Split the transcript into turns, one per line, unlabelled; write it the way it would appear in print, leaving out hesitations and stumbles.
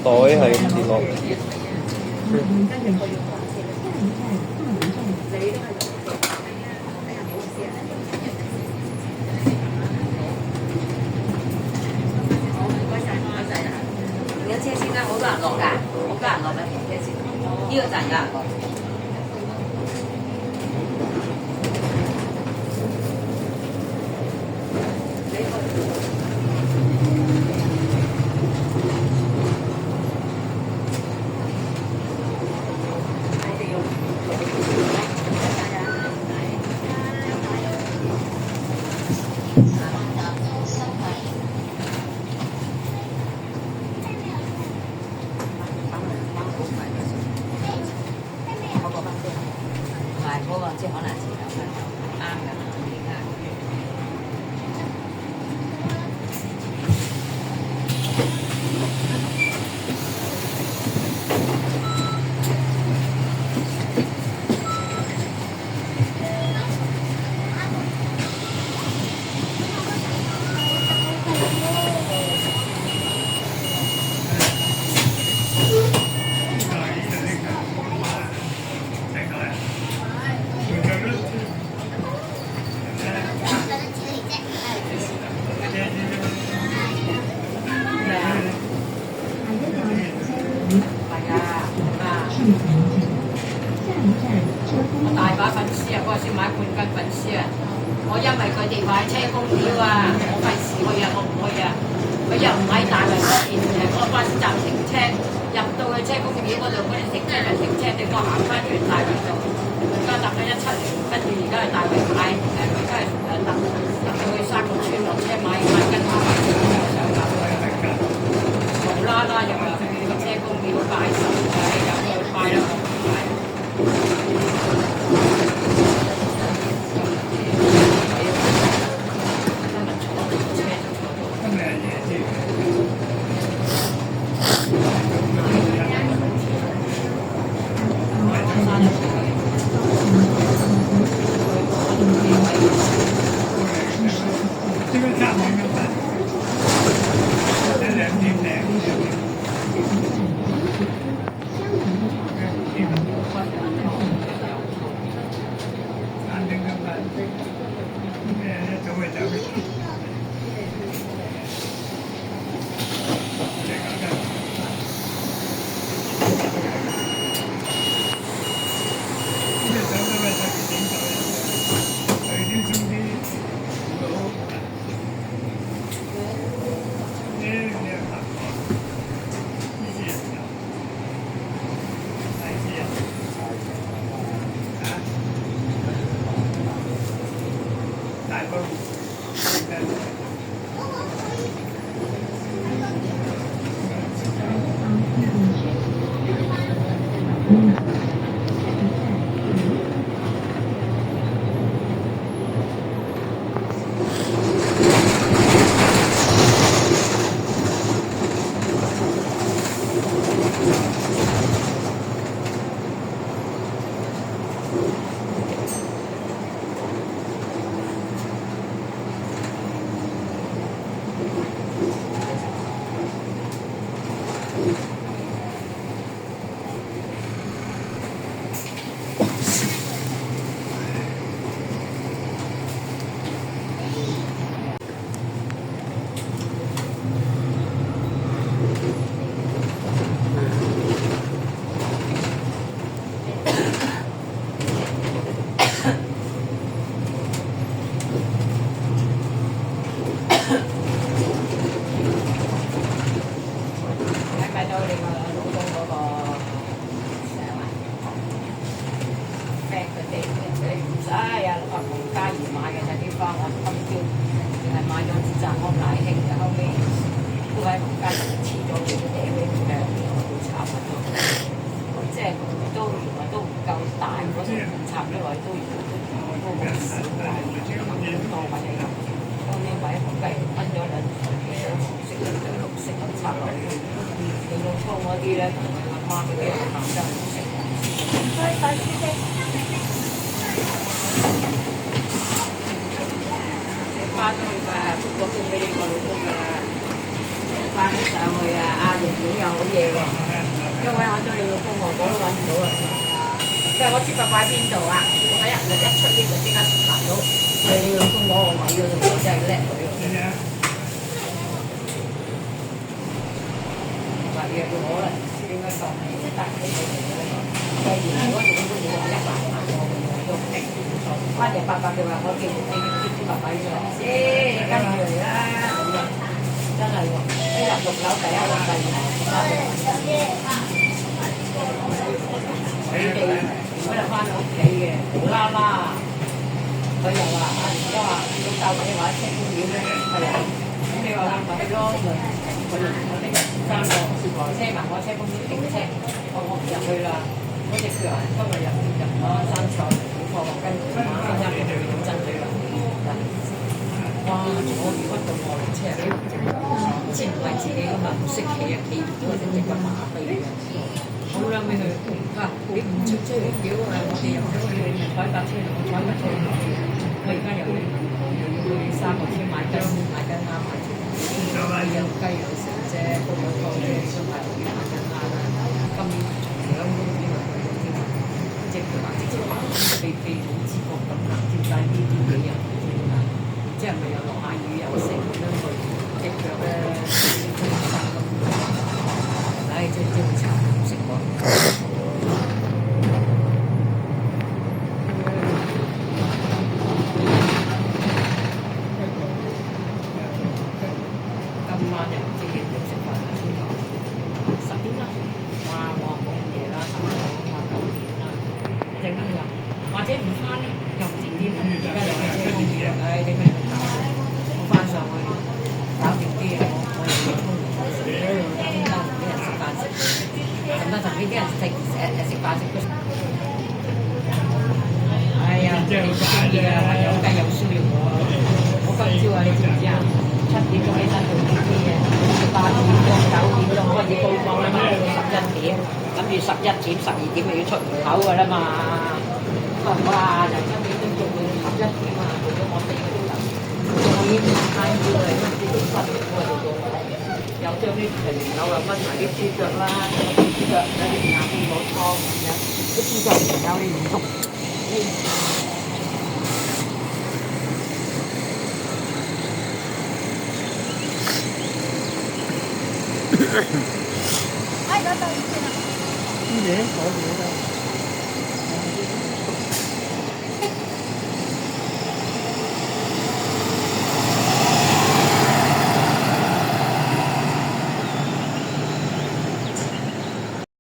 袋係咁跌落。
有車先啦，好多人落㗎，好多人落嘅車先。呢個站有人落。即係可能前兩分鐘啱㗎，已經啱。我大把粉絲啊！嗰日先買半斤粉絲啊！我因為佢哋買車公廟啊，我費事去啊，我唔去啊。佢又唔喺大圍嗰邊嗰個巴士站停車，入到去車公廟嗰度嗰啲停車場停車，定我行翻轉大圍度。而家搭緊170，跟住而家去大圍買佢真係搭到去3個村落車買斤蝦米上樓，無啦啦又話去個車公廟拜神，又去拜啦，我唔拜。翻上去啊！阿爺點又好嘢喎，因為我對你個公我都揾唔到啊！佢話我知白擺邊度啊？我一出呢個即刻查到，你老公攞我位嗰度，我真係叻女喎！話約我啦，應該當係得嘅呢個。既然如果你都要100萬，我都唔定。翻嚟800嘅話，我記住你知白擺咗先，跟住嚟啦咁樣。真係喎！一入6樓第一個第二你哋如果就翻到屋企嘅，無啦啦，佢又話而家話老豆你話車公廟咧，係啊，咁你話咪去咯，我哋3個車埋我車公廟停車，我唔入去啦，嗰隻腳今日入咗生菜，好過跟住今日去到真佢啦。哇！我如果到我嚟車你即係唔係自己咁啊？唔識企啊，企唔到隻隻咁麻痹嘅。好啦，尾佢話你唔出車表啊！我哋入咗去坐架車，我坐架車。我而家又要去3個車買雞啱買條，有雞有成啫，煲咗湯啫，想買條魚買緊啱啦。今年長都唔知話佢點啊？即係佢話直接話飛好似個咁行，點解呢啲幾日？即係咪又落下雨又成咁樣佢隻腳咧唉，真係慘，唔識講。今晚又唔知幾點食飯啦，10點啦。哇！我講嘢啦，10點話9點啦，陣間又或者唔翻咧，又唔遲啲，而家又係車公廟，唉，點解？我翻上去搞掂啲嘢，我又要沖涼食，喺度等間同啲人食飯食，咁啊同呢啲人食飯食都，哎呀，你中意啊，有雞有燒肉我啊！我今朝啊，你知唔知啊？7點鐘起身做呢啲嘢，8點鐘9點鐘開始煲湯啦嘛，到11點，諗住11點12點就要出門口㗎啦嘛，哇！由7點鐘做到11點啊，做咗我4個鐘頭。我已經攤腰啦，唔知點分我哋做，又將啲皮友又分埋啲豬腳啦，豬腳有啲廿邊個湯咁樣，啲豬腳皮友你唔熟，
哎，等等，你人好多的。